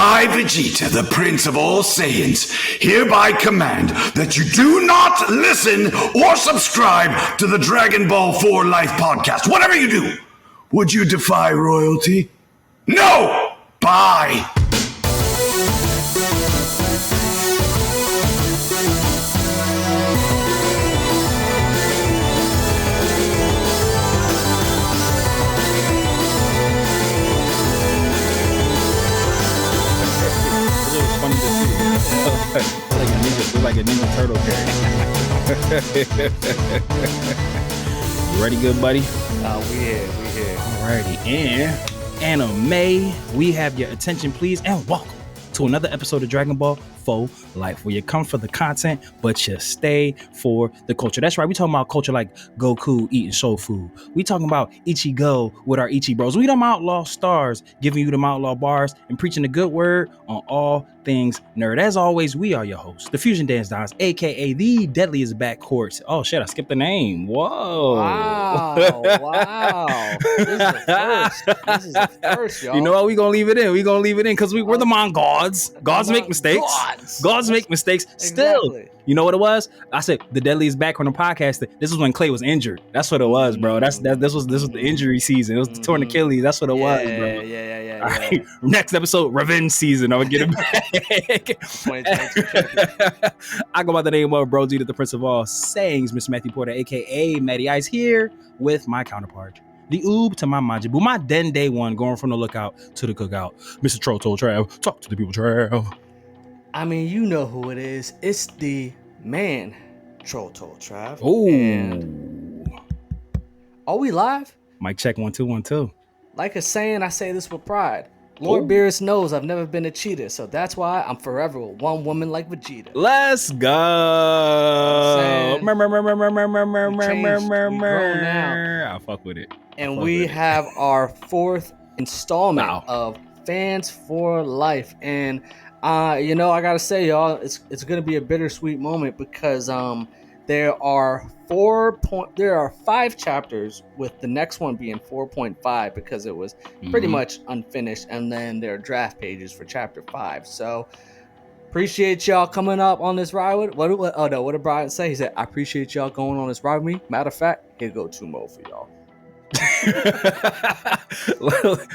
I, Vegeta, the Prince of all Saiyans, hereby command that you do not listen or subscribe to the Dragon Ball 4 Life podcast. Whatever you do, would you defy royalty? No! Bye! like a Ninja Turtle character. You ready, good buddy? We here. Alrighty, and anime, we have your attention, please, and welcome to another episode of Dragon Ball Faux Life, where you come for the content, but you stay for the culture. That's right, we talking about culture like Goku eating soul food. We talking about Ichigo with our Ichi bros. We them outlaw stars, giving you them outlaw bars and preaching the good word on all things nerd. As always, we are your hosts, the Fusion Dance Dons, aka the deadliest backcourts. Oh shit, I skipped the name. Whoa. Wow. This is the first, y'all. You know what? We gonna leave it in. Because we're the Mon gods. Gods make mistakes. Gods make mistakes. Still, Exactly. you know what it was? I said the deadliest back on the podcast. This was when Clay was injured. That's what it was, bro. This was the injury season. It was the torn Achilles. That's what it was, bro. Yeah. All right. Next episode, revenge season. I'm gonna get it back. 2022 champion. I go by the name of Bro G, the Prince of All Sayings, Mr. Matthew Porter, aka Matty Ice, here with my counterpart, the Oob to my Majibu, my Den Day one, going from the lookout to the cookout, Mr. Troll Trav. Talk to the people, Trav. I mean, you know who it is. It's the man, Troll Trav. Ooh. And are we live? Mic check 1 2 1 2. Like a saying, I say this with pride. Lord Beerus knows I've never been a cheater, so that's why I'm forever with one woman like Vegeta. Let's go. I fuck with it. And we have our fourth installment of Fans for Life. And I gotta say, y'all, it's gonna be a bittersweet moment because there are 5 chapters, with the next one being 4.5 because it was pretty much unfinished, and then there are draft pages for chapter 5. So appreciate y'all coming up on this ride with what did Brian say? He said, I appreciate y'all going on this ride with me. Matter of fact, here go 2 more for y'all.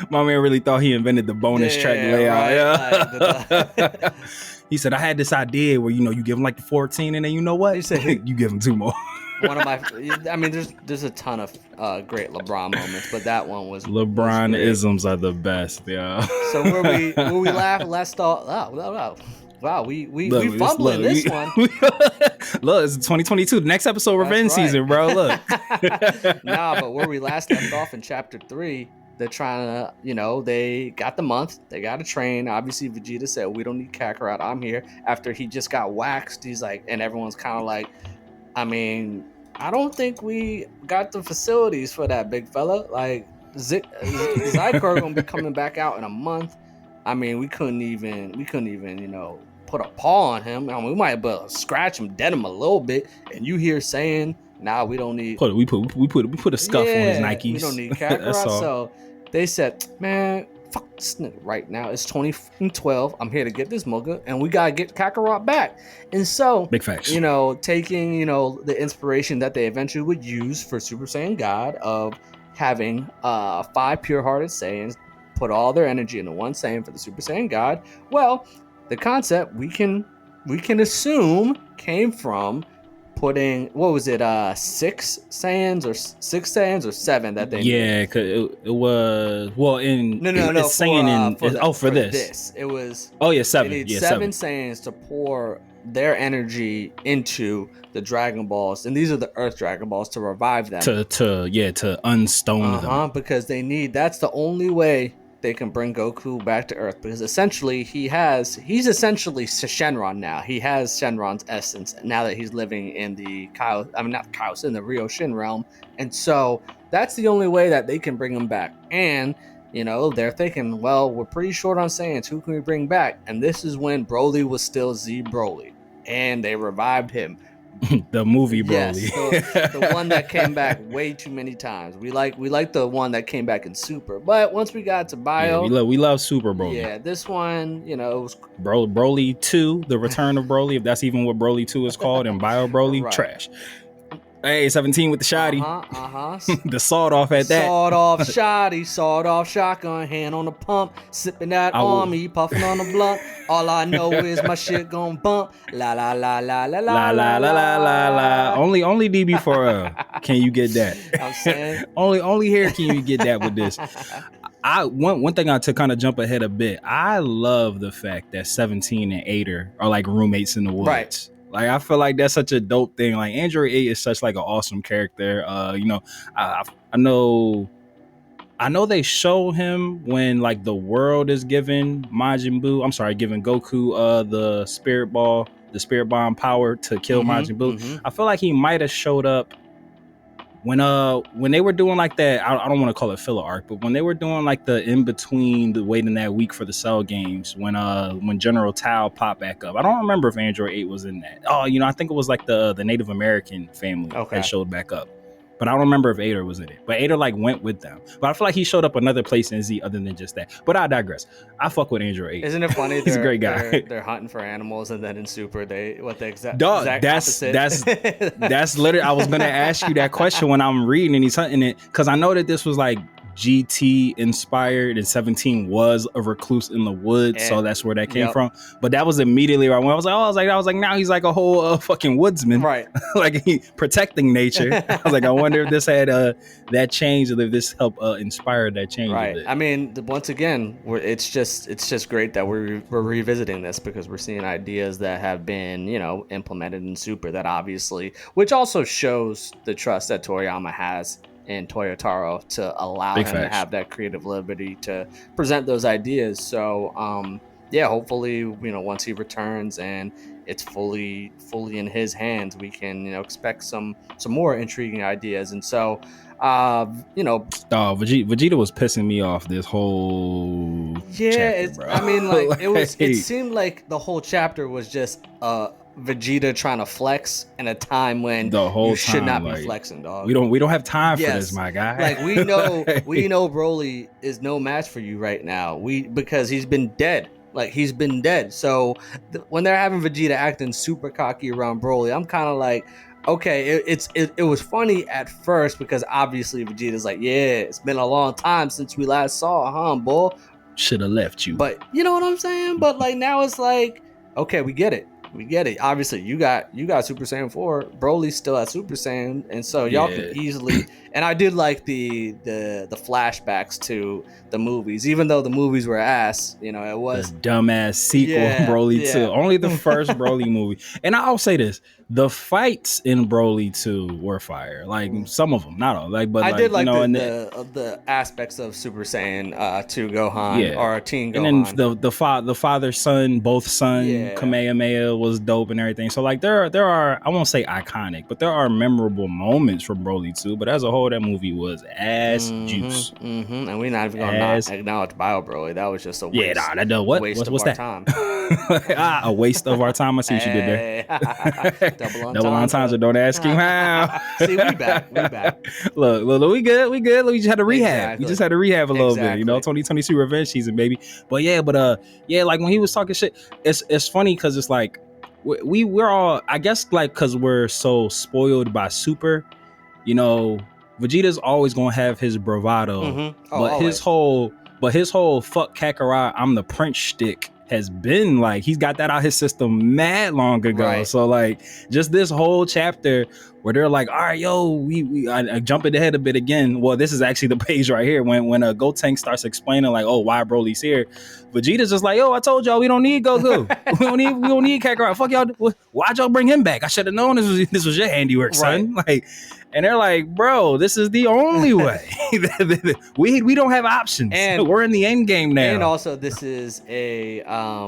My man really thought he invented the bonus track layout. Right. He said, I had this idea where, you give him like the 14, and then you know what? He said, you give him 2 more. One of there's a ton of great LeBron moments, but that one was LeBron-isms are the best, yeah. So where we laugh, let's start. Wow, we fumbling this one. Look, it's 2022. The next episode, revenge season, bro. Look. Nah, but where we last left off in chapter 3, they're trying to, they got the month, they got to train. Obviously, Vegeta said, we don't need Kakarot, I'm here. After he just got waxed, he's like, and everyone's kind of like, I mean, I don't think we got the facilities for that, big fella. Like, Zycor gonna be coming back out in a month. I mean, we couldn't even, put a paw on him. I mean, we might be able to scratch him, dead him a little bit. And you hear saying, "Nah, we don't need." We put a scuff on his Nikes. We don't need Kakarot. So they said, "Man, fuck this nigga right now. It's 2012. I'm here to get this mugger, and we gotta get Kakarot back." And so, big facts. Taking the inspiration that they eventually would use for Super Saiyan God of having 5 pure-hearted Saiyans put all their energy into one Saiyan for the Super Saiyan God. Well, the concept we can assume came from putting, what was it, 6 Saiyans or 7 that they made? Yeah, cause it was it's Saiyan for this it was 7. They need 7 Saiyans to pour their energy into the Dragon Balls, and these are the Earth Dragon Balls, to revive them, to unstone them, because that's the only way they can bring Goku back to Earth, because essentially he's essentially Shenron now. He has Shenron's essence now that he's living in the in the Ryoshin realm. And so that's the only way that they can bring him back. And, they're thinking, well, we're pretty short on Saiyans. Who can we bring back? And this is when Broly was still Z Broly. And they revived him. The movie Broly. Yes, the one that came back way too many times. We like the one that came back in Super, but once we got to Bio, we love Super Broly. Yeah, this one, it was Broly 2, The Return of Broly, if that's even what Broly 2 is called, and Bio Broly, Right. trash. Hey, 17 with the shotty. The sawed off at that. Sawed off shotty, sawed off shotgun, hand on the pump, sipping that on me, puffing on the blunt. All I know is my shit gon' bump. La la la la la la La la la la la la. Only DB4L can you get that. I'm saying only here can you get that with this. One thing to kind of jump ahead a bit. I love the fact that 17 and 8 are like roommates in the woods. Right. Like, I feel like that's such a dope thing. Like, Android 8 is such like an awesome character. I know they show him when like the world is giving giving Goku the spirit bomb power to kill Majin Buu. I feel like he might have showed up when they were doing like that. I don't want to call it filler arc, but when they were doing like the in between, the waiting that week for the Cell games, when General Tao popped back up. I don't remember if Android 8 was in that. I think it was like the Native American family that showed back up. But I don't remember if Ader was in it. But Ader like went with them. But I feel like he showed up another place in Z other than just that. But I digress. I fuck with Android 8. Isn't it funny? He's a great guy. They're hunting for animals, and then in Super, exact opposite. That's literally. I was gonna ask you that question when I'm reading and he's hunting it, because I know that this was like GT inspired, and 17 was a recluse in the woods, so that's where that came from. But that was immediately right when I was like, now he's like a whole fucking woodsman, right? Like he protecting nature. I was like, I wonder if this had that change, or if this helped inspire that change. Right. I mean, once again, it's just great that we're revisiting this, because we're seeing ideas that have been implemented in Super, that obviously, which also shows the trust that Toriyama has in Toyataro to allow him to have that creative liberty to present those ideas. So hopefully once he returns and it's fully in his hands, we can expect some more intriguing ideas. And so Vegeta was pissing me off this whole chapter, bro. I mean, like, it seemed like the whole chapter was just Vegeta trying to flex in a time when you should not be flexing, dog. We don't have time for this, my guy. Like, we know Broly is no match for you right now. Because he's been dead. Like, he's been dead. So when they're having Vegeta acting super cocky around Broly, I'm kind of like, okay, it was funny at first, because obviously Vegeta's like, yeah, it's been a long time since we last saw, boy. Should have left you. But you know what I'm saying? But like, now it's like, okay, we get it. Obviously, you got Super Saiyan 4. Broly's still at Super Saiyan, and so y'all can easily. And I did like the flashbacks to the movies, even though the movies were ass. It was the dumbass sequel, Broly 2. Only the first Broly movie. And I'll say this: the fights in Broly 2 were fire. Like, some of them, not all. But I did like the aspects of Super Saiyan 2 Gohan or Teen Gohan. And then the father son, both son Kamehameha was dope and everything. So like there are, I won't say iconic, but there are memorable moments from Broly 2. But as a whole, that movie was ass juice. And we're not even gonna acknowledge Bio Broly. That was just a waste. What's that? Time. A waste of our time. I see what you did there. Double entendre. Don't ask him how. See, we back. Look, we good. We just had to rehab. Exactly. We just had to rehab a little bit. 2022 revenge season, baby. But like when he was talking shit, it's funny because it's like we're all, I guess, like, because we're so spoiled by Super, Vegeta's always gonna have his bravado, but his whole fuck Kakarot, I'm the prince shtick has been like, he's got that out his system mad long ago. Right. So like, just this whole chapter where they're like, all right, yo, I jumping ahead a bit again. Well, this is actually the page right here when Gotenks starts explaining like, oh, why Broly's here. Vegeta's just like, yo, I told y'all we don't need Goku. we don't need Kakarot. Fuck y'all. Why'd y'all bring him back? I should have known this was your handiwork, son. Right. Like, and they're like, bro, this is the only way. we don't have options. And we're in the end game now. And also, this is a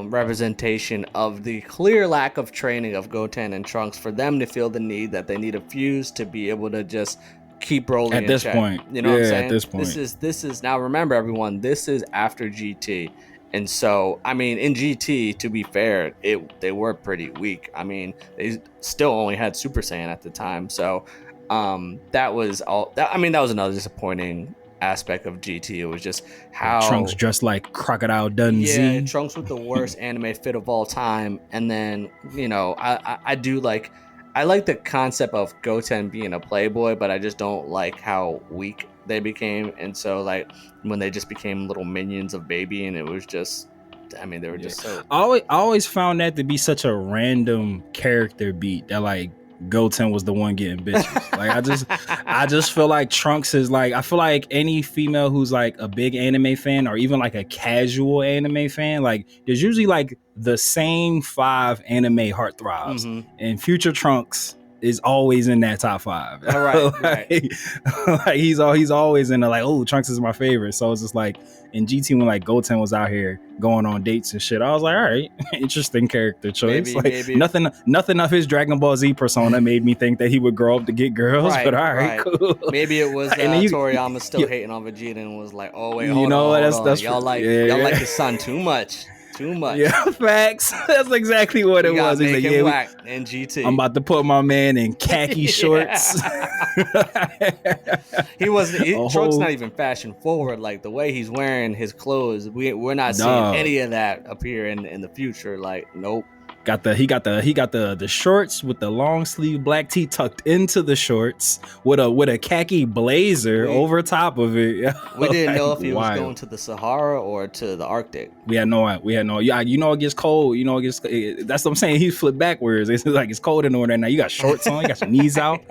representation of the clear lack of training of Goten and Trunks for them to feel the need that they need a fuse to be able to just keep rolling at this point. You know what I'm saying? At this point. This is now, remember everyone, this is after GT. And so, I mean, in GT, to be fair, they were pretty weak. I mean, they still only had Super Saiyan at the time. So that was all. I mean, that was another disappointing aspect of GT. It was just how Trunks dressed like Crocodile Dundee. Yeah, Trunks with the worst anime fit of all time. And then, you know, I like the concept of Goten being a playboy, but I just don't like how weak they became. And so, like, when they just became little minions of Baby, and it was just, I mean, they were just so. I always found that to be such a random character beat that, like, Goten was the one getting bitches. Like, I just feel like Trunks is like, I feel like any female who's like a big anime fan or even like a casual anime fan, like, there's usually like the same 5 anime heartthrobs, and Future Trunks is always in that top 5. All right, right. Like he's always in the, like, oh, Trunks is my favorite. So it's just like in GT when like Goten was out here going on dates and shit, I was like, all right, interesting character choice. Maybe. Nothing of his Dragon Ball Z persona made me think that he would grow up to get girls. Right, but all right, cool. Maybe it was Toriyama still hating on Vegeta and was like, oh wait, hold on. That's y'all like his son too much. Too much. Yeah, facts. That's exactly what it was. He's like, yeah, whack in GT. I'm about to put my man in khaki shorts. Trunks not even fashion forward. Like the way he's wearing his clothes, we're not seeing any of that appear in the future. Like, nope. He got the shorts with the long sleeve black tee tucked into the shorts with a khaki blazer over top of it. We didn't know if he was going to the Sahara or to the Arctic. We had no. Yeah, you know it gets cold. You know that's what I'm saying. He flipped backwards. It's like it's cold in the north now. You got shorts on. You got your knees out,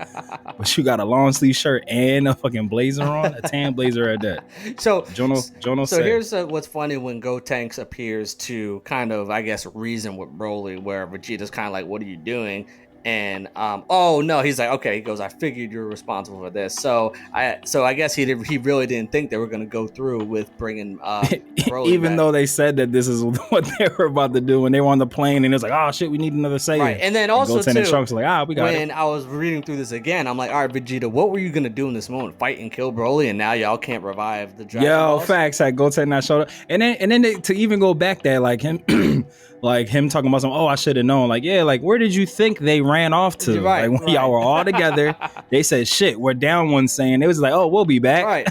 but you got a long sleeve shirt and a fucking blazer on, a tan blazer at that. So Jono. So here's what's funny when Gotenks appears to kind of, I guess, reason with Broly, where Vegeta's kind of like, what are you doing? And oh no, he's like, okay. He goes, I figured you're responsible for this. So I guess he really didn't think they were going to go through with bringing Broly even back. Though they said that this is what they were about to do when they were on the plane, and it was like, oh shit, we need another Saiyan. Right, and then also Goten and Trunks like, we got when I was reading through this again, I'm like, all right, Vegeta, what were you going to do in this moment? Fight and kill Broly, and now y'all can't revive the Dragon Balls? Facts. Like Goten not showed up, and then to even go back there, like him. Like him talking about something, I should have known. Like, yeah, like where did you think they ran off to? Right, like when y'all were all together, they said, shit, we're down one Saiyan. It was like, oh, we'll be back. Right.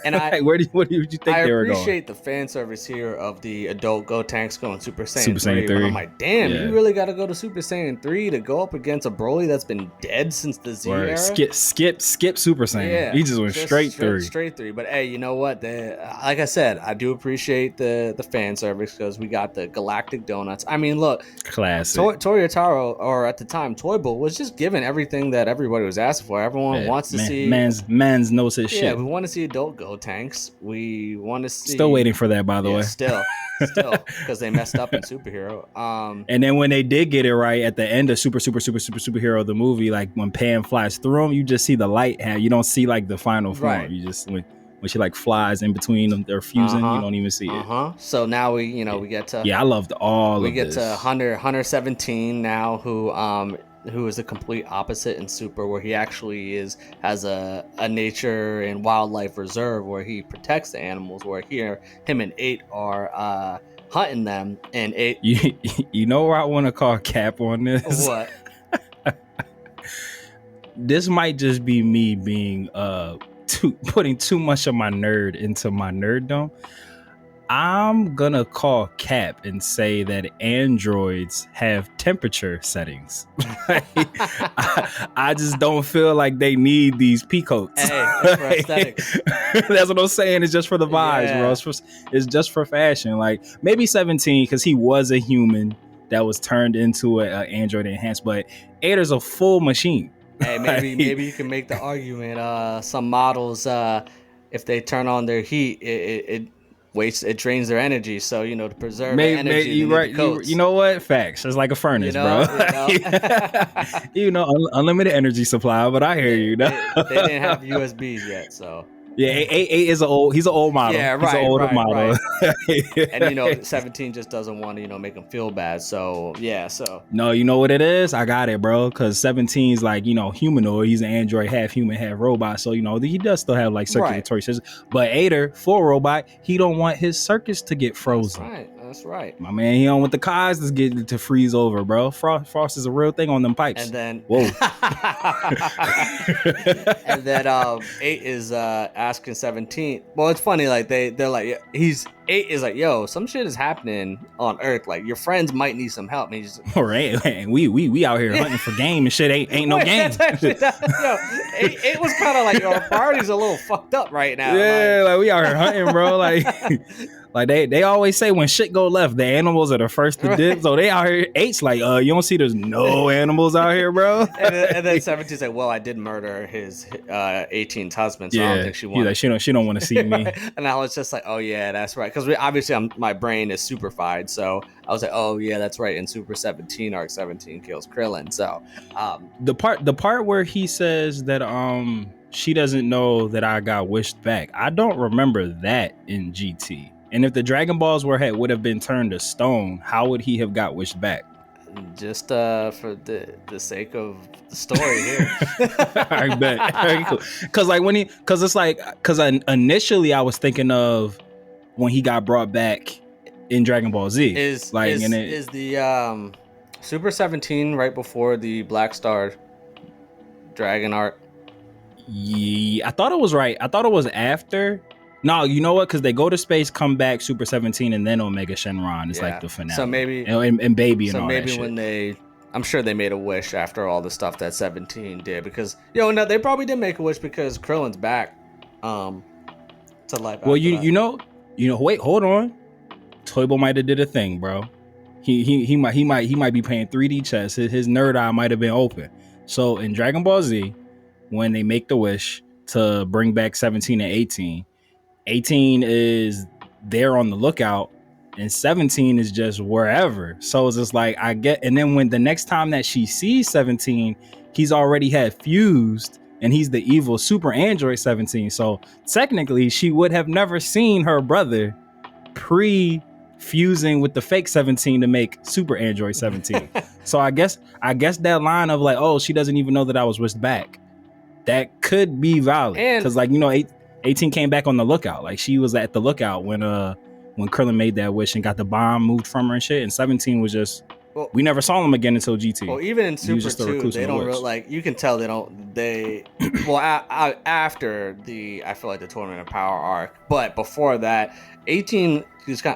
And what did you think they were going? I appreciate the fan service here of the adult Gotenks going Super Saiyan 3. But I'm like, damn, you really got to go to Super Saiyan 3 to go up against a Broly that's been dead since the Z era? Skip Super Saiyan. Yeah, he just went straight 3. Straight 3. But hey, you know what? Like I said, I do appreciate the fan service because we got the Galactic Donuts. I mean, look, classic. Toyataro, or at the time Toyble, was just giving everything that everybody was asking for. Everyone wants to see. Man's knows his shit. Yeah, we want to see adult Gotenks. We want to see. Still waiting for that, by the way. Still, because they messed up in Superhero. And then when they did get it right at the end of Superhero the movie, like when Pan flies through them, you just see the light. You don't see like the final form. Right. You just when she like flies in between them, they're fusing. You don't even see it. So now we get to. Yeah, I loved all of this. We get to Hunter 17 now, who is the complete opposite in Super, where he actually has a nature and wildlife reserve where he protects the animals, where him and 8 are hunting them, and 8 you know where I want to call cap on this? What? This might just be me being putting too much of my nerd into my nerddom. I'm gonna call cap and say that androids have temperature settings. I just don't feel like they need these peacoats. Hey, that's for aesthetics. That's what I'm saying. It's just for the vibes, bro. It's just for fashion. Like maybe 17 because he was a human that was turned into an android enhanced, but 8 is a full machine. Hey, maybe you can make the argument. Some models, if they turn on their heat, it drains their energy. So to preserve energy. You're right. You know what? Facts. It's like a furnace, bro. You know? Unlimited energy supply. But I hear you. They didn't have USBs yet, so. Yeah, eight is he's an old model. Yeah, He's an right, older right, model. And 17 just doesn't want to make him feel bad. So yeah, so No, you know what it is? I got it, bro. Because 17's like, humanoid. He's an android, half human, half robot. So, he does still have like circulatory system. But Ader, full robot, he don't want his circuits to get frozen. That's right. My man, he don't want the cars to freeze over, bro. Frost is a real thing on them pipes. And then whoa. And then 8 is asking 17. Well, it's funny, like they're like 8 is like, yo, some shit is happening on Earth. Like your friends might need some help. And he's just, all right, we out here hunting for game and shit. Ain't no game. Yo, 8 was kind of like, our priorities a little fucked up right now. Yeah, like we out here hunting, bro. Like they always say when shit go left, the animals are the first to dip. So they out here. 8's like, you don't see there's no animals out here, bro. and then 17's like, well, I did murder his 18th husband, so I don't think she wants. Like, she don't want to see me. And I was just like, oh yeah, that's right, because obviously my brain is superfied, so I was like, oh yeah, that's right. In Super 17, Arc 17 kills Krillin. So the part where he says that she doesn't know that I got wished back, I don't remember that in GT. And if the Dragon Balls would have been turned to stone, how would he have got wished back? Just for the sake of the story here. I bet. Very cool. Because initially I was thinking of when he got brought back in Dragon Ball Z. Is the Super 17 right before the Black Star Dragon arc? Yeah, I thought it was right. I thought it was after. No, you know what? Because they go to space, come back, Super 17, and then Omega Shenron is like the finale. So maybe and Baby and all that shit. So maybe when I'm sure they made a wish after all the stuff that 17 did, because no, they probably did make a wish because Krillin's back to life. Well, wait, hold on. Toybo might have did a thing, bro. He might be playing 3D chess. His nerd eye might have been open. So in Dragon Ball Z, when they make the wish to bring back 17 and 18 is there on the lookout and 17 is just wherever. So it's just like and then when the next time that she sees 17, he's already had fused and he's the evil super android 17. So technically she would have never seen her brother fusing with the fake 17 to make super android 17. So I guess that line of like, oh, she doesn't even know that I was wished back, that could be valid, because 18 came back on the lookout. Like she was at the lookout when Krillin made that wish and got the bomb moved from her and shit. And 17 was just, we never saw him again until GT. Well, even in Super 2, they don't really, you can tell after I feel like the Tournament of Power arc, but before that, 18,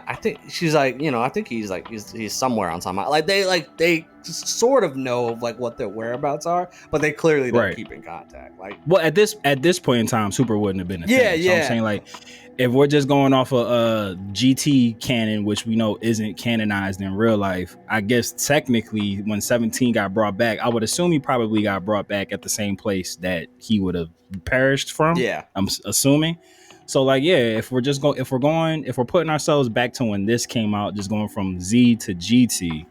I think she's like, I think he's somewhere on time. They sort of know of like what their whereabouts are, but they clearly don't keep in contact. Like, well, at this point in time, Super wouldn't have been a thing. So I'm saying, like, if we're just going off of GT canon, which we know isn't canonized in real life, I guess technically when 17 got brought back, I would assume he probably got brought back at the same place that he would have perished from. Yeah, I'm assuming. So like, if we're putting ourselves back to when this came out, just going from Z to GT,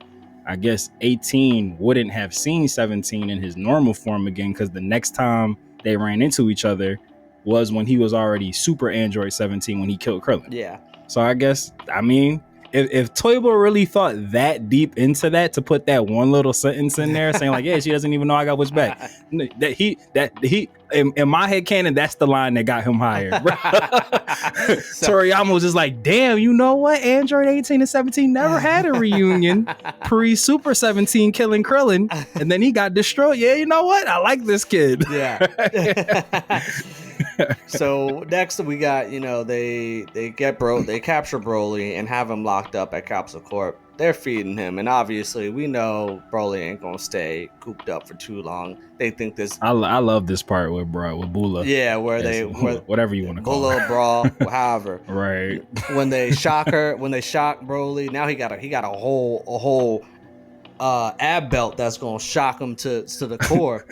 I guess 18 wouldn't have seen 17 in his normal form again, because the next time they ran into each other was when he was already Super Android 17 when he killed Krillin. Yeah. So I guess, if Toybo really thought that deep into that to put that one little sentence in there saying like, yeah, she doesn't even know I got wished back. That he in my head canon, that's the line that got him hired. Toriyama was just like, damn, you know what? Android 18 and 17 never had a reunion pre-Super 17 killing Krillin, and then he got destroyed. Yeah, you know what? I like this kid. Yeah. So next we got, they capture Broly and have him locked up at Capsule Corp. They're feeding him, and obviously we know Broly ain't gonna stay cooped up for too long. They think this. I love this part with Bula. Yeah, whatever you want to call Bula, Brawl, however. Right. When they shock Broly, now he got a whole ab belt that's gonna shock him to the core.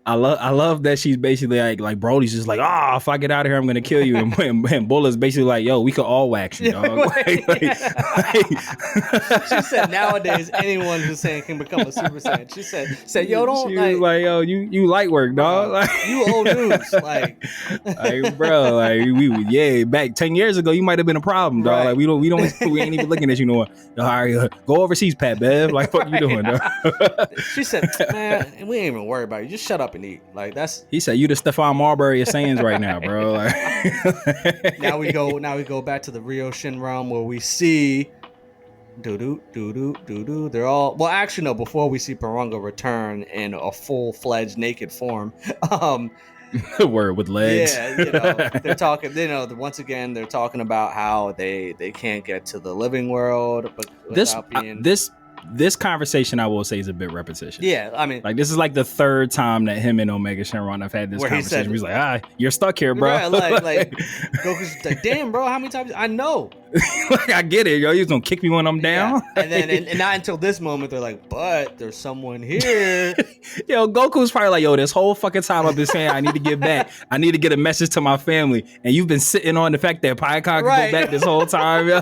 I love that she's basically like Broly's just like, if I get out of here, I'm gonna kill you, and Bulla's basically like, yo, we could all wax you, dog. She said nowadays anyone who's saying can become a Super Saiyan. She said yo, don't she was like, yo, you light work, dog. Like, you old news, like bro, like back 10 years ago, you might have been a problem, dog. Right. Like we ain't even looking at you no more. All right, go overseas, Pat Bev. Like, what you doing, dog? She said, man, we ain't even worried about you. Just shut up and eat. Like that's. He said, you the Stephon Marbury of Saiyans right now, bro. Like, now we go back to the Ryoshin realm where we see they're all, well, actually no, before we see Porunga return in a full-fledged naked form. Word with legs. Yeah, they're talking, once again they're talking about how they can't get to the living world, but this conversation, I will say, is a bit repetitious. Yeah, I mean, like this is like the third time that him and Omega Shenron have had this conversation. He's like, you're stuck here, bro. Right, like Goku's like, damn, bro, how many times? I know. Like, I get it, yo. You're gonna kick me when I'm down. Yeah. And then, and not until this moment, they're like, but there's someone here. Yo, Goku's probably like, yo, this whole fucking time I've been saying I need to get back. I need to get a message to my family, and you've been sitting on the fact that Pikkon can go back this whole time, yo.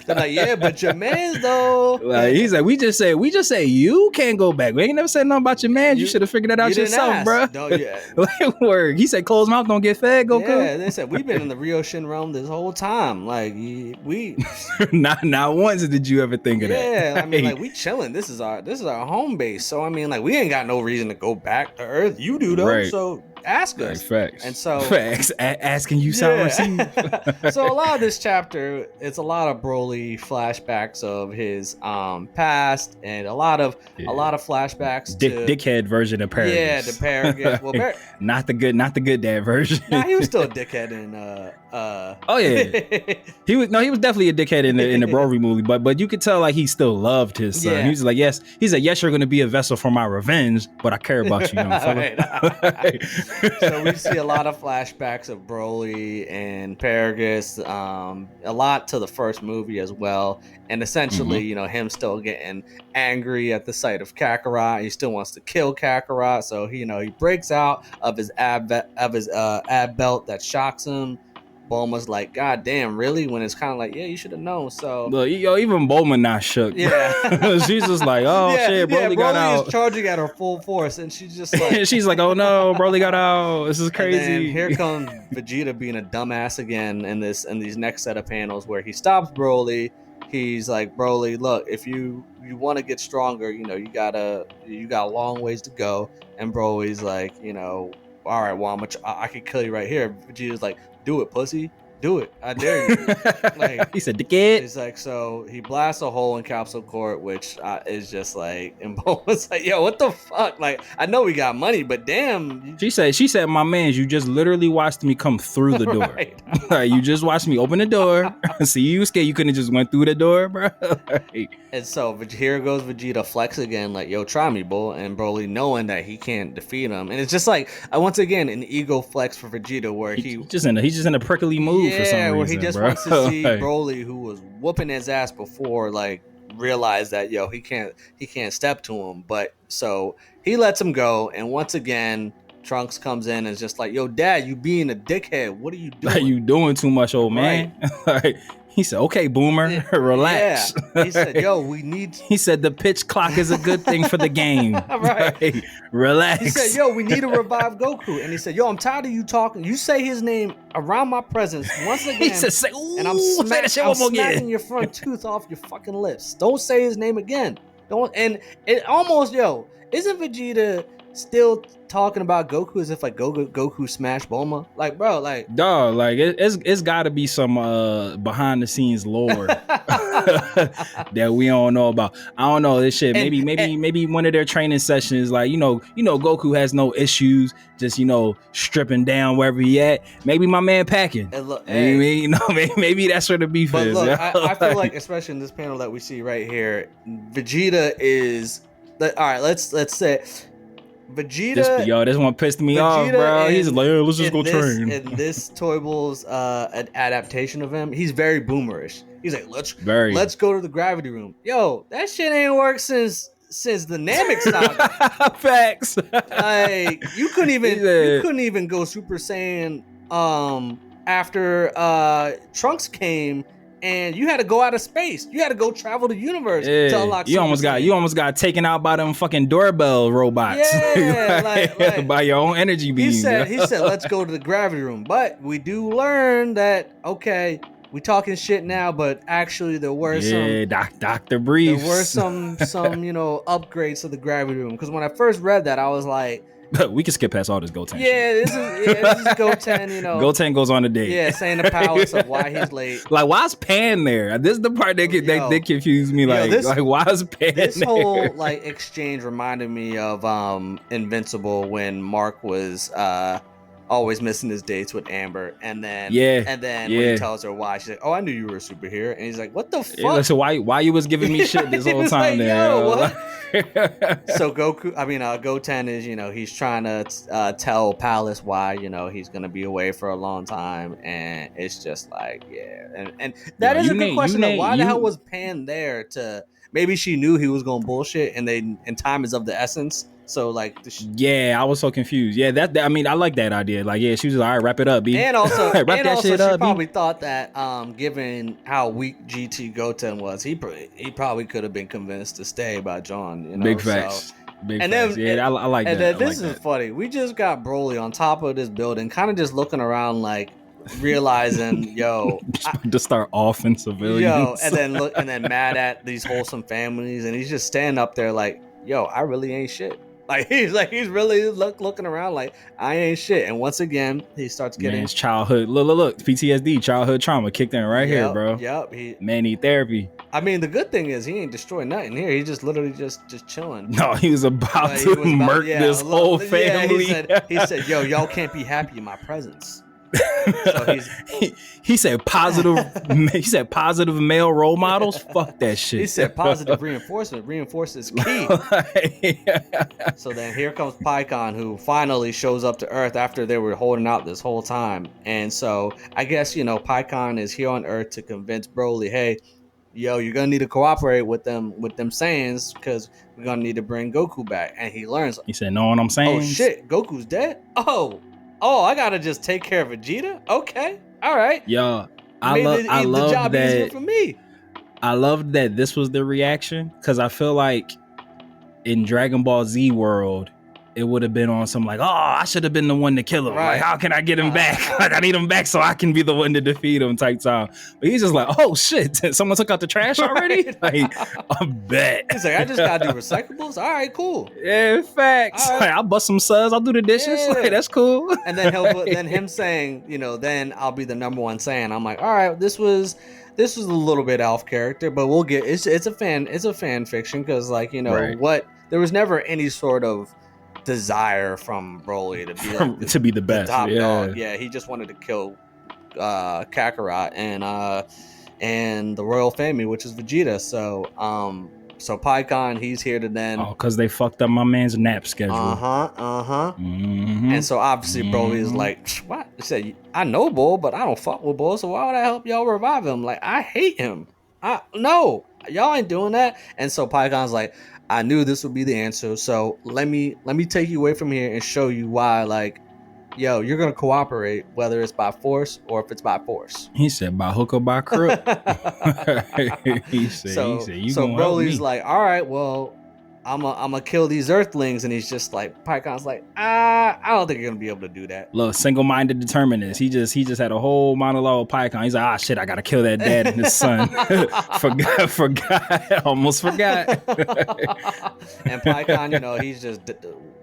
They're like, yeah, but your man's though. Like, he's like, we just say you can't go back. We ain't never said nothing about your man. You should have figured that out yourself, bro. No, yeah. Like, word. He said, closed mouth don't get fed, Goku. Yeah, they said we've been in the Ryoshin realm this whole time. Like we not once did you ever think of that. Yeah, I mean, like, we chilling. This is our home base. So I mean, like, we ain't got no reason to go back to Earth. You do though. Right. So ask us. Facts. And so facts. Asking you sound receive. So a lot of this chapter, it's a lot of Broly flashbacks of his past, and a lot of flashbacks to dickhead version of Paragus. Yeah, the Paragus. Well, not the good dad version. Nah, he was still a dickhead in Oh yeah. he was definitely a dickhead in the Broly movie, but you could tell like he still loved his son. Yeah. He was like, yes, you're gonna be a vessel for my revenge, but I care about you, young fella. So we see a lot of flashbacks of Broly and Paragus, a lot to the first movie as well, and essentially, him still getting angry at the sight of Kakarot. He still wants to kill Kakarot, so he breaks out of his ab belt that shocks him. Bulma's like, God damn, really? When it's kind of like, yeah, you should have known. So, look, even Bulma not shook. Yeah, she's just like, oh shit, Broly got out. Is charging at her full force, and she's just like, she's like, oh no, Broly got out. This is crazy. And then here comes Vegeta being a dumbass again in these next set of panels where he stops Broly. He's like, Broly, look, if you want to get stronger, you got a long ways to go. And Broly's like, all right, well, I can kill you right here. Vegeta's like, do it, pussy. Do it. I dare you. Like, he said, dickhead. He's like, so he blasts a hole in Capsule Corp, which is just like, and Bo was like, yo, what the fuck? Like, I know we got money, but damn. She said, my man, you just literally watched me come through the door. Right. Like, you just watched me open the door. See, you scared you couldn't have just went through the door, bro. Like, and so here goes Vegeta flex again, like, yo, try me, bull. And Broly knowing that he can't defeat him. And it's just like, once again, an ego flex for Vegeta where he's just in a prickly mood for some reason, where he just wants to see Broly, who was whooping his ass before, like, realize that, yo, he can't step to him. But so he lets him go. And once again, Trunks comes in and is just like, yo, Dad, you being a dickhead. What are you doing? Like, you doing too much, old man. Right. He said, okay, boomer, relax. Yeah. He said, yo, we need... He said, the pitch clock is a good thing for the game. Right. Like, relax. He said, yo, we need to revive Goku. And he said, yo, I'm tired of you talking. You say his name around my presence once again. He said, and I'm smacking your front tooth off your fucking lips. Don't say his name again. Don't. And it almost, yo, isn't Vegeta still talking about Goku as if like Goku smashed Bulma? Like, bro, like, dog, like it's got to be some behind the scenes lore that we don't know about. I don't know this shit. Maybe one of their training sessions, like Goku has no issues, just stripping down wherever he at. Maybe my man packing. Maybe that's where the beef is. Look, I feel like, especially in this panel that we see right here, Vegeta is. All right, let's say. Vegeta, this one pissed me off, bro. He's like, let's just go train. In this Toy Bull's adaptation of him, he's very boomerish. He's like, let's go to the gravity room. Yo, that shit ain't worked since since the Namek saga. Facts. Like you couldn't even go Super Saiyan after Trunks came, and you had to go out of space. You had to go travel the universe to unlock. You almost got taken out by them fucking doorbell robots. Yeah, like by your own energy beam. He said, let's go to the gravity room. But we do learn that we talking shit now, but actually there were some Dr. Briefs. There were some upgrades to the gravity room. Because when I first read that, I was like, we can skip past all this Goten. Yeah, this is Goten, Goten goes on a date. Yeah, saying the powers of why he's late. Like, why is Pan there? This is the part that confused me. Like, why is Pan there? This whole exchange reminded me of Invincible when Mark was always missing his dates with Amber, and then when he tells her why, she's like, "Oh, I knew you were a superhero," and he's like, "What the fuck?" Yeah, so why you was giving me shit this whole time? Like, there, what? So Goten is he's trying to tell Palace why he's gonna be away for a long time, and it's just like and that is a good question of why the hell was Pan there? To maybe she knew he was gonna bullshit, and time is of the essence. So I was so confused. Yeah, I like that idea. Like, yeah, she was like, all right, wrap it up, B. And also, she probably thought that, given how weak GT Goten was, he probably could have been convinced to stay by John. Big facts. Big facts. I like that. And then this is funny. We just got Broly on top of this building, kind of just looking around, like realizing, to start offing civilians. and then mad at these wholesome families, and he's just standing up there like, I really ain't shit. Like he's really looking around like I ain't shit. And once again, he starts getting his childhood. Look, PTSD, childhood trauma kicked in right here, bro. Yep. Man need therapy. I mean, the good thing is he ain't destroying nothing here. He's just literally just chilling. No, he was about to murk this whole family. He said, y'all can't be happy in my presence. So he said positive. He said positive male role models. Fuck that shit. He said positive reinforcement. Reinforces key. So then here comes Pycon, who finally shows up to Earth after they were holding out this whole time. And so I guess Pycon is here on Earth to convince Broly, hey, you're gonna need to cooperate with them Saiyans because we're gonna need to bring Goku back. And he learns. He said, "Know what I'm saying? Oh shit, Goku's dead. Oh, I gotta just take care of Vegeta? Okay. All right. Yo, I love the job that. Easier for me. I love that this was the reaction because I feel like in Dragon Ball Z world, it would have been on some like, I should have been the one to kill him. Right. Like, how can I get him back? Like, I need him back so I can be the one to defeat him type time. But he's just like, oh shit, someone took out the trash already? Like, I bet. He's like, I just gotta do recyclables? All right, cool. Yeah, facts. Right. Like, I'll bust some suds, I'll do the dishes. Yeah. Like, that's cool. And then him saying, then I'll be the number one Saiyan. I'm like, all right, this was a little bit off character, but we'll get it's a fan fiction because what there was never any sort of desire from Broly to be the best, the top dog. Yeah, he just wanted to kill Kakarot and the royal family, which is Vegeta. So Pycon, he's here to then because they fucked up my man's nap schedule. Mm-hmm. And so obviously Broly is like, what? He said, I know Bull, but I don't fuck with Bull, so why would I help y'all revive him? Like, I hate him. No, y'all ain't doing that. And so Pycon's like, I knew this would be the answer, so let me take you away from here and show you why, you're gonna cooperate, whether it's by force or if it's by force. He said by hook or by crook. he said, so Broly's like, all right, well, I'm gonna kill these Earthlings, and he's just like, Pycon's like, I don't think you're gonna be able to do that. Look, single-minded determinist. He just had a whole monologue with Pycon. He's like, shit, I gotta kill that dad and his son. forgot, almost forgot. And Pycon, he's just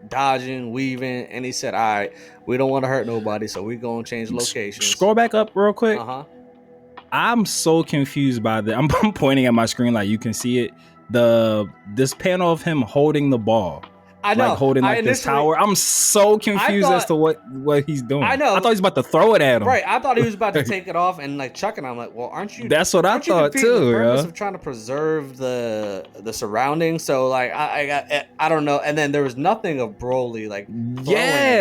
dodging, weaving, and he said, all right, we don't want to hurt nobody, so we're gonna change locations. Scroll back up real quick. I'm so confused by that. I'm pointing at my screen like you can see it. This panel of him holding the ball. I know. like holding like this tower. I'm so confused as to what he's doing. I know. I thought he was about to throw it at him. Right. I thought he was about to take it off and like chuck it. I'm like, well, aren't you? That's what I thought too. The purpose of trying to preserve the surroundings. So like I don't know. And then there was nothing of Broly like.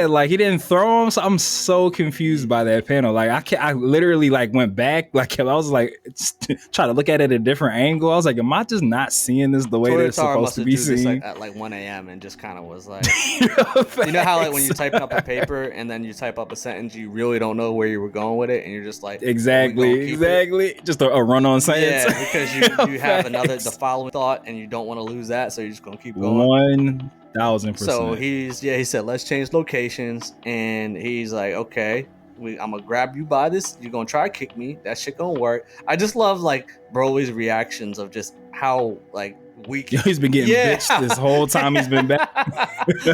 Like he didn't throw him. So I'm so confused by that panel. Like I literally like went back. Like I was like trying to look at it at a different angle. I was like, am I just not seeing this the way that it's supposed to be seen? Like, at like 1 a.m. and just kind of was like, you know how like when you're typing up a paper and then you type up a sentence, you really don't know where you were going with it, and you're just like, exactly, just a run-on sentence. Yeah, because you have the following thought, and you don't want to lose that, so you're just gonna keep going. 1000%. So he said, let's change locations, and he's like, okay. I'm gonna grab you by this. You're gonna try to kick me. That shit gonna work. I just love like Broly's reactions of just how like weak he's been getting bitched this whole time he's been back.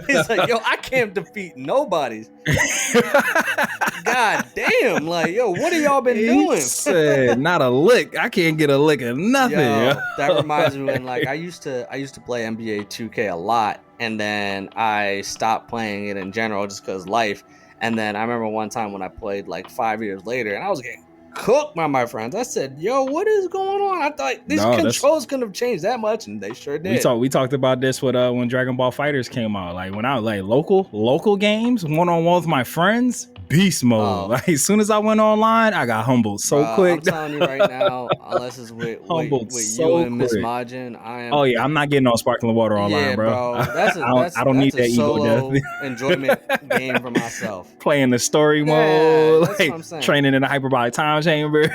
He's like, yo, I can't defeat nobody. God damn, like, yo, what have y'all been doing? Said, not a lick. I can't get a lick of nothing. Yo, that reminds me when like I used to play NBA 2K a lot, and then I stopped playing it in general just because life. And then I remember one time when I played like 5 years later, and I was getting cooked by my friends. I said, yo, what is going on? I thought these controls couldn't have changed that much, and they sure did. We talked about this with when Dragon Ball FighterZ came out. Like when I like local games, one-on-one with my friends, beast mode. Like as soon as I went online, I got humbled so quick. I'm telling you right now, unless it's with you and Miss Majin, I am. Oh yeah, I'm not getting on sparkling water online, bro. I don't need that ego death. Enjoyment game for myself. Playing the story mode, like training in a hyperbolic time chamber,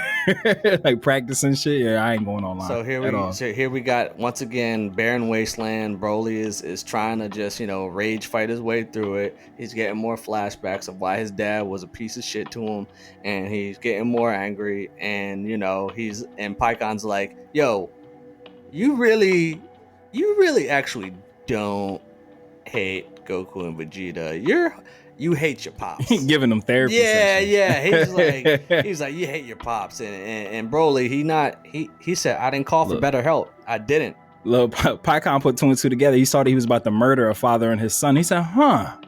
like practicing shit. Yeah, I ain't going online. So here we got once again Barren Wasteland. Broly is trying to just rage fight his way through it. He's getting more flashbacks of why his dad was a piece of shit to him, and he's getting more angry. And Pycon's like, yo, you really actually don't hate Goku and Vegeta. You hate your pops. Giving them therapy. Yeah. He's like, you hate your pops. And Broly, he said, I didn't call for better help. I didn't. Look, Pycon put 2 and 2 together. He saw that he was about to murder a father and his son. He said,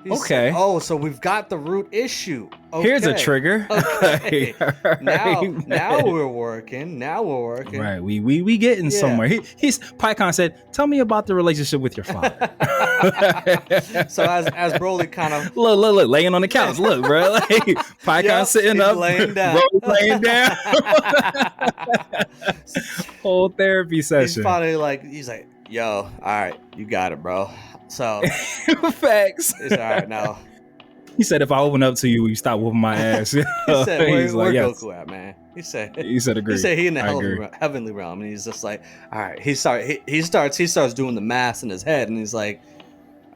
okay. Said, so we've got the root issue. Okay. Here's a trigger. Okay. Now we're working. Right. We getting somewhere. Pycon said, tell me about the relationship with your father. So as Broly kind of look, laying on the couch. Look, bro. Like, Pycon sitting up, laying down. Laying down. Whole therapy session. He's like, yo, all right, you got it, bro. So facts. It's all right now. He said, if I open up to you, you stop whooping my ass. He said, where's Goku at, man? He said agree. He said he in the heavenly realm, and he's just like, all right. He starts doing the math in his head, and he's like,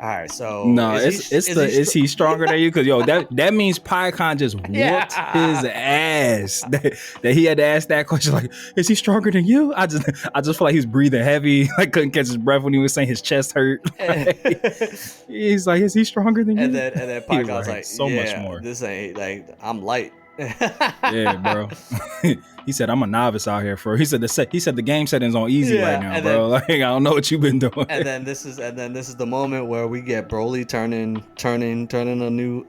all right, so no, is he stronger than you? Because that means Pycon just whooped his ass. That he had to ask that question, like, is he stronger than you? I just feel like he was breathing heavy, like couldn't catch his breath when he was saying his chest hurt. He's like, is he stronger than you? And then Pycon's like, so much more. This ain't like I'm light. Yeah, bro. He said, I'm a novice out here he said the game settings on easy right now, bro. Like I don't know what you've been doing. And then this is the moment where we get Broly turning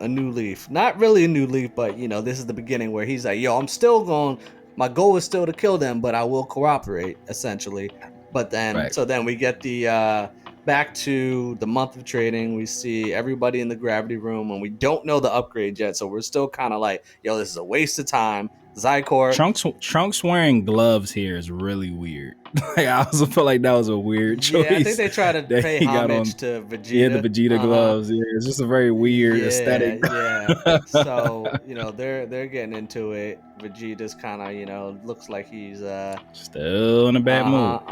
a new leaf. Not really a new leaf, but this is the beginning where he's like, yo, I'm still going. My goal is still to kill them, but I will cooperate, essentially. But then So then we get the back to the month of trading. We see everybody in the gravity room, and we don't know the upgrade yet, so we're still kind of like, yo, this is a waste of time. Zycor. Trunks wearing gloves here is really weird. Like, I also feel like that was a weird choice. Yeah, I think they try to pay homage to Vegeta. Yeah, the Vegeta gloves. Yeah, it's just a very weird aesthetic. Yeah. So they're getting into it. Vegeta's kind of looks like he's still in a bad mood.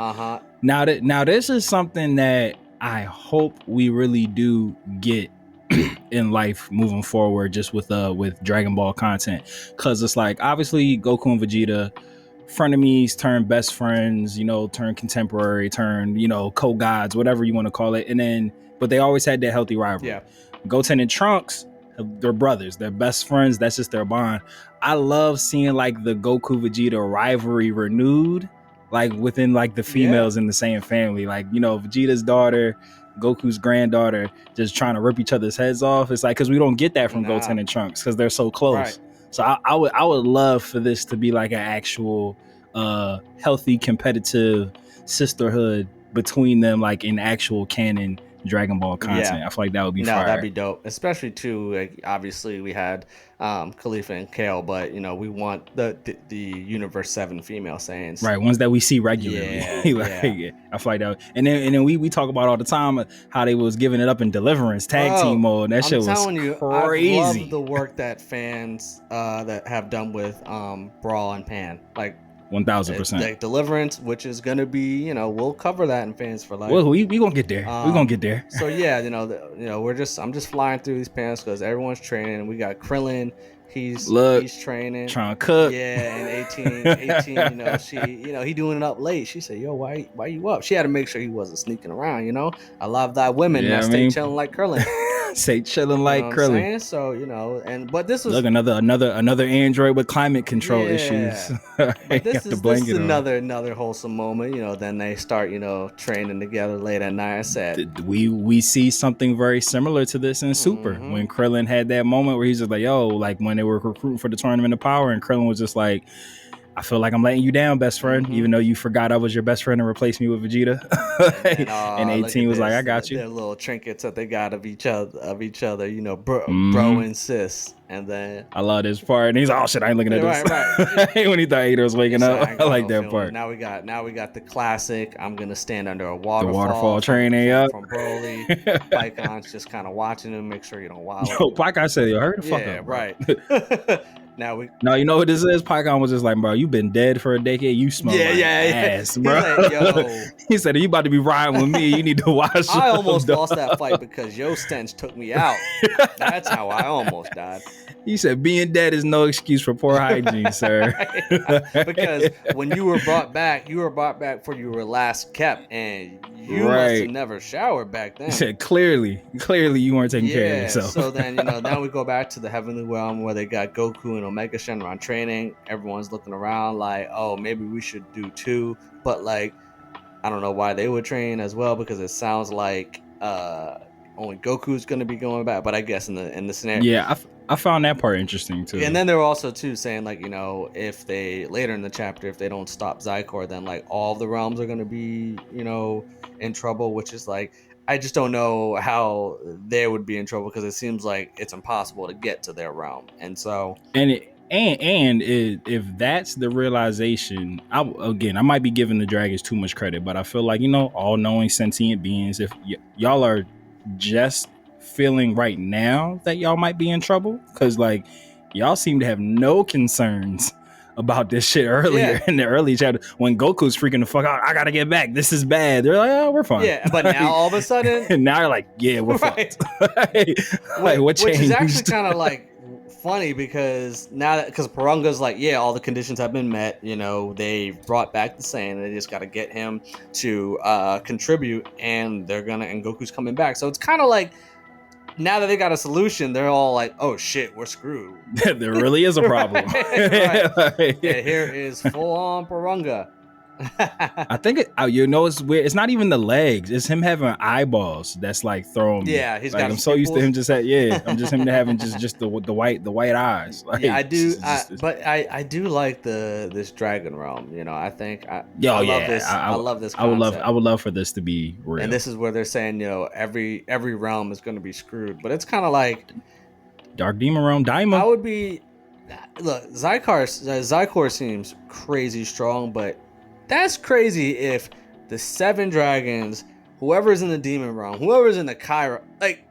Now this is something that I hope we really do get in life moving forward, just with Dragon Ball content, because it's like obviously Goku and Vegeta, frenemies turn best friends, turn contemporary, turn co-gods, whatever you want to call it, but they always had that healthy rivalry. Yeah. Goten and Trunks, they're brothers, they're best friends, that's just their bond. I love seeing like the Goku Vegeta rivalry renewed, like within like the females in the same family, like Vegeta's daughter Goku's granddaughter just trying to rip each other's heads off. It's like, because we don't get that from Goten and Trunks because they're so close. Right. So I would love for this to be like an actual healthy competitive sisterhood between them, like in actual canon Dragon Ball content. I feel like that would be fire. That'd be dope. Especially too, like, obviously we had Khalifa and Kale, but we want the Universe 7 female Saiyans. Right, ones that we see regularly. I feel like that. And then we talk about all the time how they was giving it up in Deliverance tag team mode. And that shit was crazy. I love the work that fans that have done with Brawl and Pan. Like 1000%. Like Deliverance, which is gonna be, we'll cover that in Fans for Life. Well, we gonna get there. We gonna get there. So yeah, I'm just flying through these pans because everyone's training. We got Krillin. He's training, trying to cook. Yeah, and 18, she, he doing it up late. She said, "Yo, why you up?" She had to make sure he wasn't sneaking around. I love that women that stay chilling like Krillin. Stay chilling like Krillin. So but this was another android with climate control issues. But this is another wholesome moment. Then they start training together late at night. I said we see something very similar to this in Super when Krillin had that moment where he's just like, yo, like when they were recruiting for the Tournament of Power, and Krillin was just like, I feel like I'm letting you down, best friend, even though you forgot I was your best friend and replaced me with Vegeta. And 18 was like, I got you. Their little trinkets that they got of each other, bro and sis. And then I love this part. And he's like, oh shit, I ain't looking at this. Right. When he thought Ada was waking up. I like that part. Now we got the classic, I'm gonna stand under a waterfall. The waterfall training from Broly. Pycon's just kind of watching him, make sure you don't wild. Yo, Pycon said, yo, hurry the fuck up. Yeah, right. Now you know what this is? Pycon was just like, bro, you been dead for a decade. You smell ass, bro. Like, yo. He said, you about to be riding with me. You need to watch. I almost lost that fight because your stench took me out. That's how I almost died. He said, being dead is no excuse for poor hygiene, sir. Because when you were brought back for you were last kept, and you must have never showered back then. He said, clearly you weren't taking care of yourself. So then, now we go back to the Heavenly Realm where they got Goku and Omega Shenron training. Everyone's looking around like, oh, maybe we should do two. But like, I don't know why they would train as well, because it sounds like only Goku's going to be going back. But I guess in the scenario, yeah, I found that part interesting too. And then they were also too saying like, if they later in the chapter, if they don't stop Zykor, then like all the realms are going to be, in trouble, which is like, I just don't know how they would be in trouble, because it seems like it's impossible to get to their realm. And so, if that's the realization, I might be giving the dragons too much credit, but I feel like, all knowing sentient beings, if y'all are just feeling right now that y'all might be in trouble, because like y'all seem to have no concerns about this shit earlier in the early chapter when Goku's freaking the fuck out. I gotta get back. This is bad. They're like, oh, we're fine. Yeah, but now all of a sudden, and now you're like, yeah, we're fucked. Like, what changed? Which is actually kind of like funny, because because Paranga's like, yeah, all the conditions have been met. They brought back the Saiyan, and they just got to get him to contribute, and and Goku's coming back. So it's kind of like, now that they got a solution, they're all like, oh shit, we're screwed. There really is a problem. Right. And here is full on Paranga. I think it's weird. It's not even the legs. It's him having eyeballs that's like throwing me. Yeah, he's like, got. I'm so used to him I'm just him having just the white eyes. Like, yeah, I do. But I do like this Dragon Realm. I think I love this. I love this concept. I would love for this to be real. And this is where they're saying, every realm is going to be screwed. But it's kind of like Dark Demon Realm, Daima. I would be. Look, Zykor seems crazy strong, but that's crazy if the 7 dragons, whoever's in the Demon Realm, whoever's in the Kyra, like,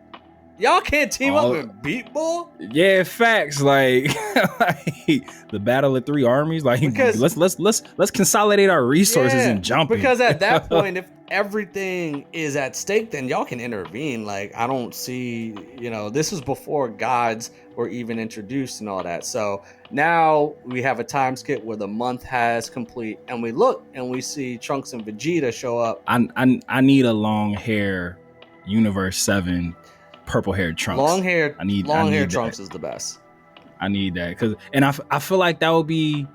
y'all can't team up and beat Bull? Yeah, facts. Like, the battle of 3 armies. Like, because, let's consolidate our resources and jump. Because at that point, if everything is at stake, then y'all can intervene. Like, I don't see, this was before gods were even introduced and all that. So now we have a time skip where the month has complete, and we look and we see Trunks and Vegeta show up. I need a long hair Universe 7 purple haired Trunks. Long hair Trunks is the best. I need that, and I feel like that would be,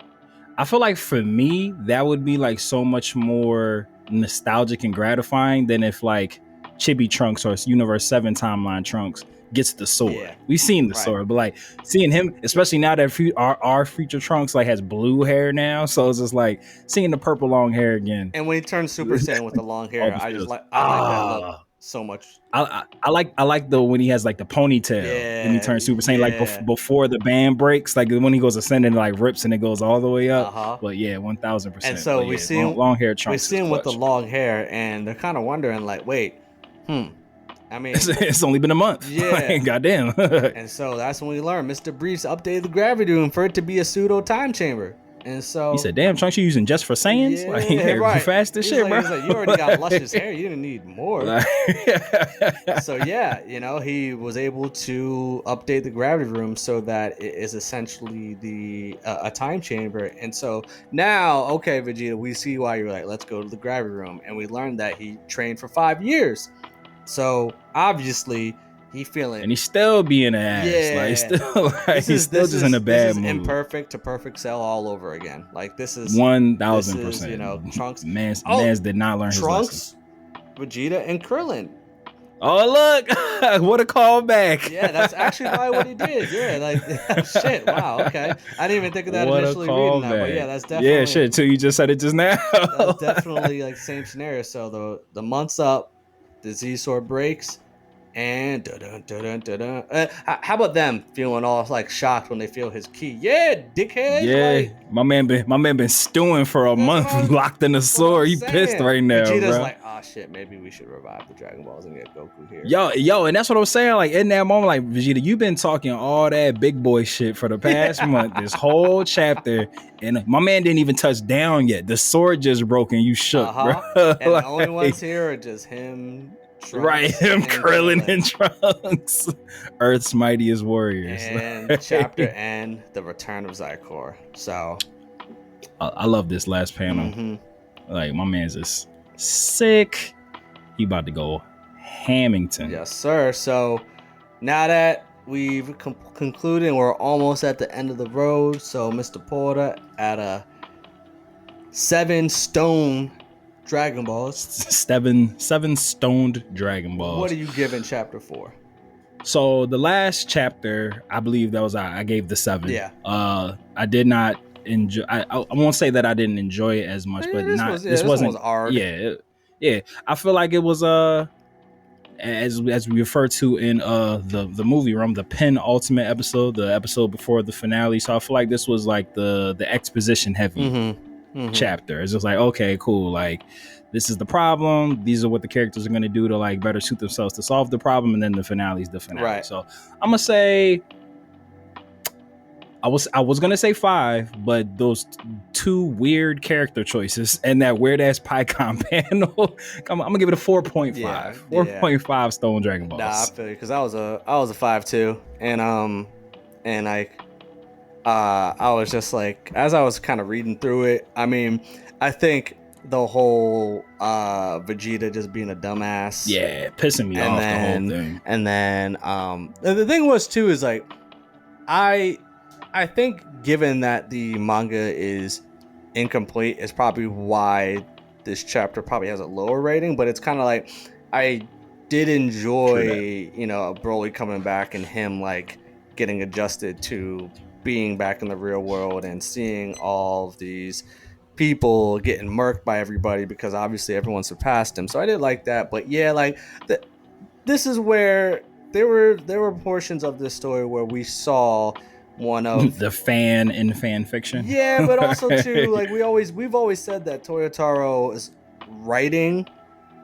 I feel like for me that would be like so much more nostalgic and gratifying than if like Chibi Trunks or Universe 7 timeline Trunks gets the sword. Yeah. We've seen the sword, but like seeing him, especially now that our future Trunks like has blue hair now, so it's just like seeing the purple long hair again. And when he turns Super Saiyan with the long hair, I like that look so much. I like the when he has like the ponytail and he turns Super Saiyan like before the band breaks, like when he goes ascending like rips and it goes all the way up. But yeah, 1000%. And so we see long hair Trunks. We see him with the long hair, and they're kind of wondering like, wait, I mean, it's only been a month. Yeah. Goddamn. And so that's when we learn Mr. Briefs updated the gravity room for it to be a pseudo time chamber. And so he said, "Damn, Trunks, you using just for Saiyans? Like, fast as shit, bro." He's like, you already got luscious hair. You didn't need more. So yeah, he was able to update the gravity room so that it is essentially a time chamber. And so now, okay, Vegeta, we see why you're like, let's go to the gravity room. And we learned that he trained for 5 years. So obviously he feeling, and he's still being an ass. He's still just in a bad mood. Imperfect to perfect cell all over again. Like this is 1000%. Trunks. Mans did not learn Trunks, his lesson. Vegeta, and Krillin. Oh look, what a callback! Yeah, that's actually probably what he did. Yeah, like shit. Wow. Okay, I didn't even think of that initially reading that, but yeah, that's definitely shit. Too, you just said it just now. That's definitely like the same scenario. So the month's up, the Z sword breaks. And how about them feeling all like shocked when they feel his key? Yeah, dickhead. Yeah, my man been stewing for a month, locked in the sword. He pissed right now. Vegeta's like, oh shit, maybe we should revive the Dragon Balls and get Goku here. Yo, and that's what I was saying. Like in that moment, like Vegeta, you've been talking all that big boy shit for the past month, this whole chapter, and my man didn't even touch down yet. The sword just broke and you shook, bro. And the only ones here are just him. Trunks him, Krillin, and Trunks, Earth's mightiest warriors. And chapter end, the return of Zycor. So, I love this last panel. Like my man's just sick. He about to go Hammington. Yes, sir. So now that we've concluded, we're almost at the end of the road. So Mr. Porter at a 7 stone. Dragon Balls. 7 stoned Dragon Balls. What are you giving chapter 4? So the last chapter, I believe that was I gave the 7. Yeah. I did not enjoy. I won't say that I didn't enjoy it as much, but this wasn't hard. Yeah. I feel like it was as we refer to in the movie room, the penultimate episode, the episode before the finale. So I feel like this was like the exposition heavy. Chapter. It's just like, okay, cool, like this is the problem, these are what the characters are going to do to like better suit themselves to solve the problem, and then the finale is the finale. Right. So I'm gonna say I was gonna say 5, but those 2 weird character choices and that weird ass PyCon panel, I'm gonna give it a 4.5. 4.5 Stone Dragon Balls. Nah, I feel you, because I was a 5 too, and like I was just like, as I was kind of reading through it, I mean, I think the whole Vegeta just being a dumbass, pissing me off, the whole thing. And then the thing was too is like, I think given that the manga is incomplete is probably why this chapter probably has a lower rating, but it's kind of like, I did enjoy Broly coming back and him like getting adjusted to being back in the real world and seeing all of these people getting murked by everybody, because obviously everyone surpassed him. So I did like that. But yeah, like this is where there were portions of this story where we saw one of the fan in fan fiction. Yeah, but also too, like we've always said that Toyataro's writing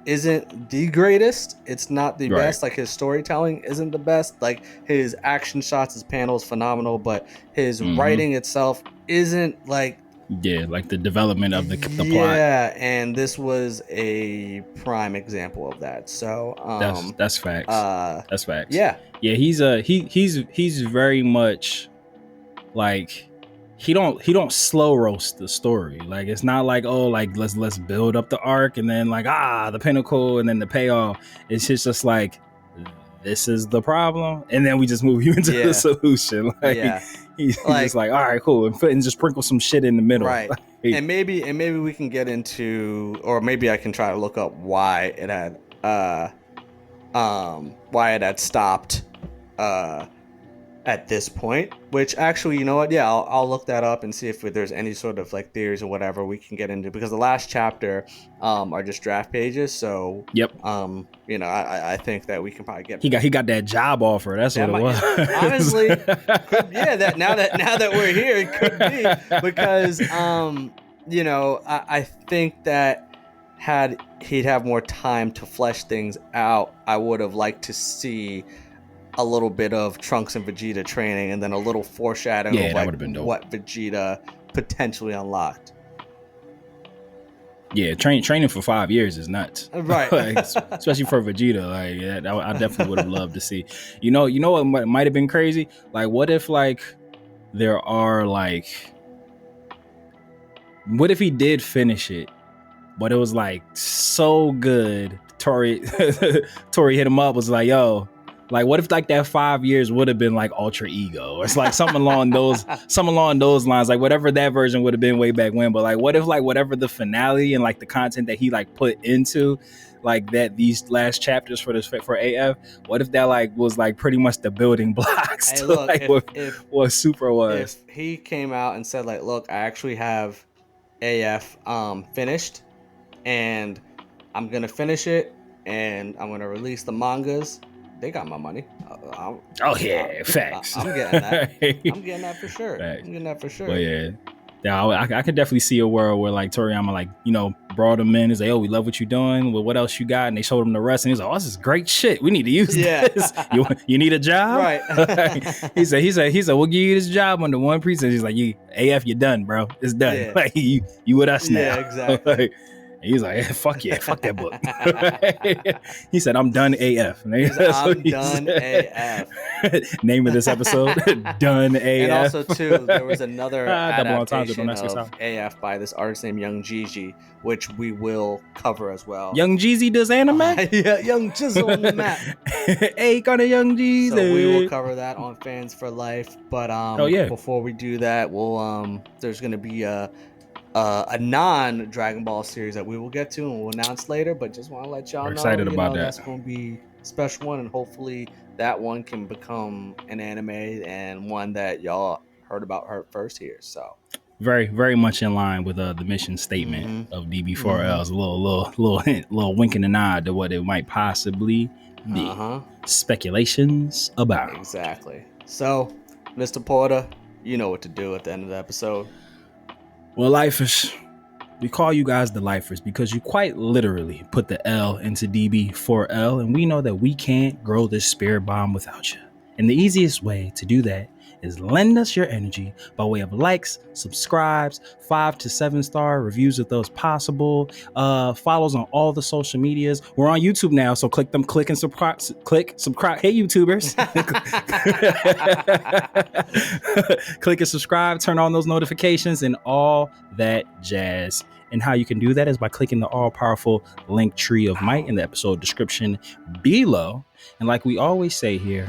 isn't the greatest. It's not the best. Like his storytelling isn't the best. Like his action shots, his panels, phenomenal, but his writing itself isn't like like the development of the plot. Yeah, and this was a prime example of that. So that's facts. That's facts. Yeah, he's very much like. He don't slow roast the story. Like it's not like, oh, like let's build up the arc and then like the pinnacle and then the payoff. It's just like, this is the problem, and then we just move you into the solution. Like he's just like, all right, cool, and just sprinkle some shit in the middle. Right. Like, and maybe we can get into, or maybe I can try to look up why it had why it had stopped at this point, which actually, you know what? Yeah, I'll look that up and see if there's any sort of like theories or whatever we can get into, because the last chapter are just draft pages. So yep. You know, I think that we can probably get. He got that job offer. That's what it was. Honestly, yeah. That now that we're here, it could be because you know, I think that had he'd have more time to flesh things out, I would have liked to see a little bit of Trunks and Vegeta training, and then a little foreshadowing of like what Vegeta potentially unlocked. Yeah, training for 5 years is nuts, right? Like, especially for Vegeta. Like, yeah, I definitely would have loved to see. You know what might have been crazy? Like, what if like there are like, what if he did finish it, but it was like so good? Tori hit him up, was like, yo. Like, what if like that 5 years would have been like Ultra Ego? It's like something along those lines, like whatever that version would have been way back when. But like, what if like whatever the finale and like the content that he like put into like that these last chapters for AF, what if that like was like pretty much the building blocks hey, to look, like what Super was? If he came out and said like, look, I actually have AF finished, and I'm gonna finish it, and I'm gonna release the mangas. They got my money. Facts. I'm getting that. I'm getting that for sure. Facts. I'm getting that for sure. But yeah, I could definitely see a world where like Toriyama like, you know, brought him in and say, oh, we love what you're doing. Well, what else you got? And they showed him the rest, and he's like, oh, this is great shit. We need to use this. You need a job? Right. he said, we'll give you this job under one pretense. He's like, AF, you're done, bro. It's done. Yeah. Like you with us now. Yeah, exactly. He's like, fuck yeah, fuck that book. He said, I'm done AF. I'm done AF. Name of this episode, Done AF. And also, too, there was another adaptation of out. AF by this artist named Young Gigi, which we will cover as well. Young Jeezy does anime? Yeah, Young Jizzle on the map. Hey, kind of Young Jeezy. So we will cover that on Fans for Life. But before we do that, we'll there's going to be a non-Dragon Ball series that we will get to and we'll announce later, but just want to let y'all know, excited about that. That's going to be a special one, and hopefully that one can become an anime and one that y'all heard about first here. So very, very much in line with the mission statement of DB4L's. A little hint, little wink and a nod to what it might possibly be. Speculations about. Exactly. So, Mr. Porter, you know what to do at the end of the episode. Well, lifers, we call you guys the lifers because you quite literally put the L into DB4L, and we know that we can't grow this spirit bomb without you. And the easiest way to do that is lend us your energy by way of likes, subscribes, 5 to 7 star reviews if those possible, follows on all the social medias. We're on YouTube now, so click and subscribe. Hey, YouTubers. Click and subscribe, turn on those notifications and all that jazz. And how you can do that is by clicking the all-powerful link tree of might in the episode description below. And like we always say here,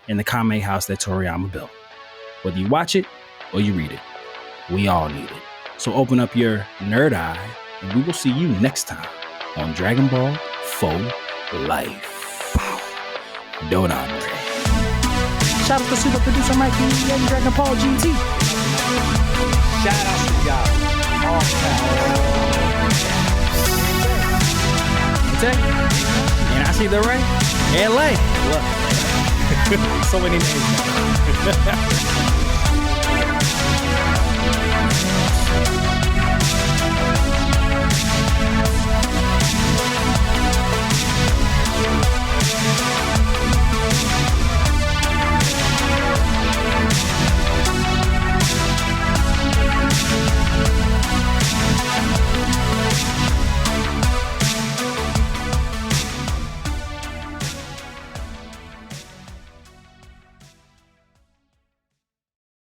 in the Kame house that Toriyama built, whether you watch it or you read it, we all need it. So open up your nerd eye, and we will see you next time on Dragon Ball Faux Life. Don't Andre. Shout out to super producer Mikey and Dragon Ball GT. Shout out to y'all. All And I see the Ray and Lay. Look. So many names.